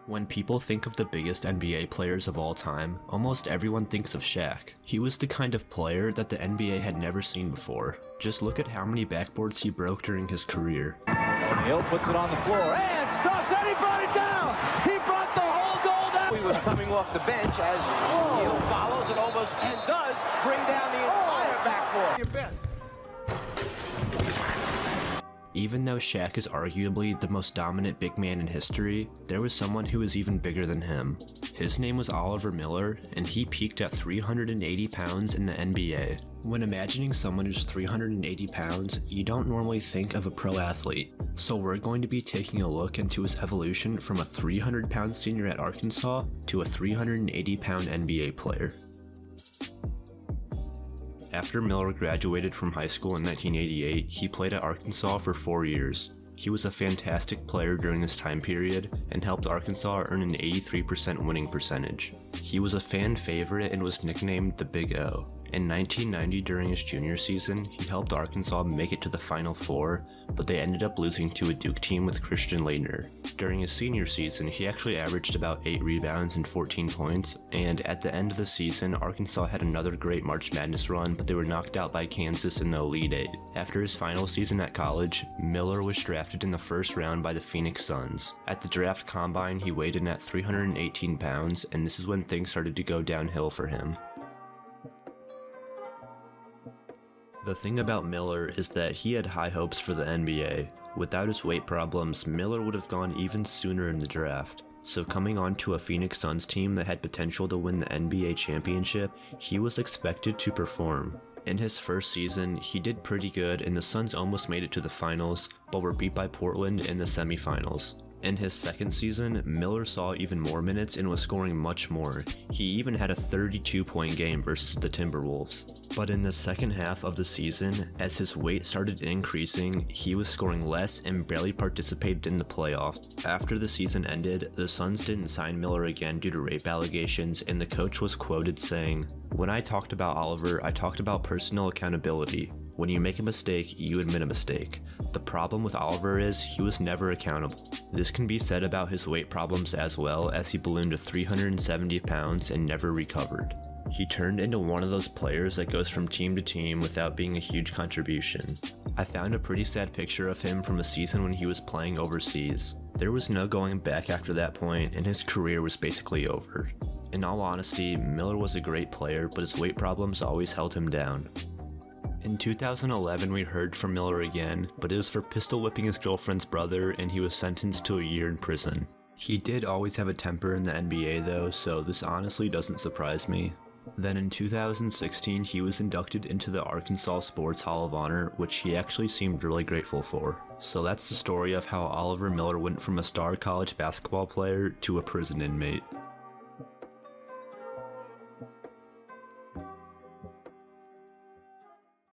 When people think of the biggest NBA players of all time, almost everyone thinks of Shaq. He was the kind of player that the NBA had never seen before. Just look at how many backboards he broke during his career. O'Neal puts it on the floor and stuffs and he brought it down! He brought the whole goal down! He was coming off the bench as O'Neal follows and almost and does bring down the entire backboard. Your best. Even though Shaq is arguably the most dominant big man in history, there was someone who was even bigger than him. His name was Oliver Miller, and he peaked at 380 pounds in the NBA. When imagining someone who's 380 pounds, you don't normally think of a pro athlete. So we're going to be taking a look into his evolution from a 300-pound senior at Arkansas to a 380-pound NBA player. After Miller graduated from high school in 1988, he played at Arkansas for 4 years. He was a fantastic player during this time period and helped Arkansas earn an 83% winning percentage. He was a fan favorite and was nicknamed the Big O. In 1990, during his junior season, he helped Arkansas make it to the Final Four, but they ended up losing to a Duke team with Christian Laettner. During his senior season, he actually averaged about 8 rebounds and 14 points, and at the end of the season, Arkansas had another great March Madness run, but they were knocked out by Kansas in the Elite Eight. After his final season at college, Miller was drafted in the first round by the Phoenix Suns. At the draft combine, he weighed in at 318 pounds, and this is when things started to go downhill for him. The thing about Miller is that he had high hopes for the NBA. Without his weight problems, Miller would have gone even sooner in the draft. So coming onto a Phoenix Suns team that had potential to win the NBA championship, he was expected to perform. In his first season, he did pretty good and the Suns almost made it to the finals, but were beat by Portland in the semifinals. In his second season, Miller saw even more minutes and was scoring much more. He even had a 32-point game versus the Timberwolves. But in the second half of the season, as his weight started increasing, he was scoring less and barely participated in the playoffs. After the season ended, the Suns didn't sign Miller again due to rape allegations, and the coach was quoted saying, "When I talked about Oliver, I talked about personal accountability. When you make a mistake, you admit a mistake. The problem with Oliver is he was never accountable." This can be said about his weight problems as well, as he ballooned to 370 pounds and never recovered. He turned into one of those players that goes from team to team without being a huge contribution. I found a pretty sad picture of him from a season when he was playing overseas. There was no going back after that point, and his career was basically over. In all honesty, Miller was a great player, but his weight problems always held him down. In 2011, we heard from Miller again, but it was for pistol whipping his girlfriend's brother, and he was sentenced to a year in prison. He did always have a temper in the NBA though, so this honestly doesn't surprise me. Then in 2016, he was inducted into the Arkansas Sports Hall of Honor, which he actually seemed really grateful for. So that's the story of how Oliver Miller went from a star college basketball player to a prison inmate.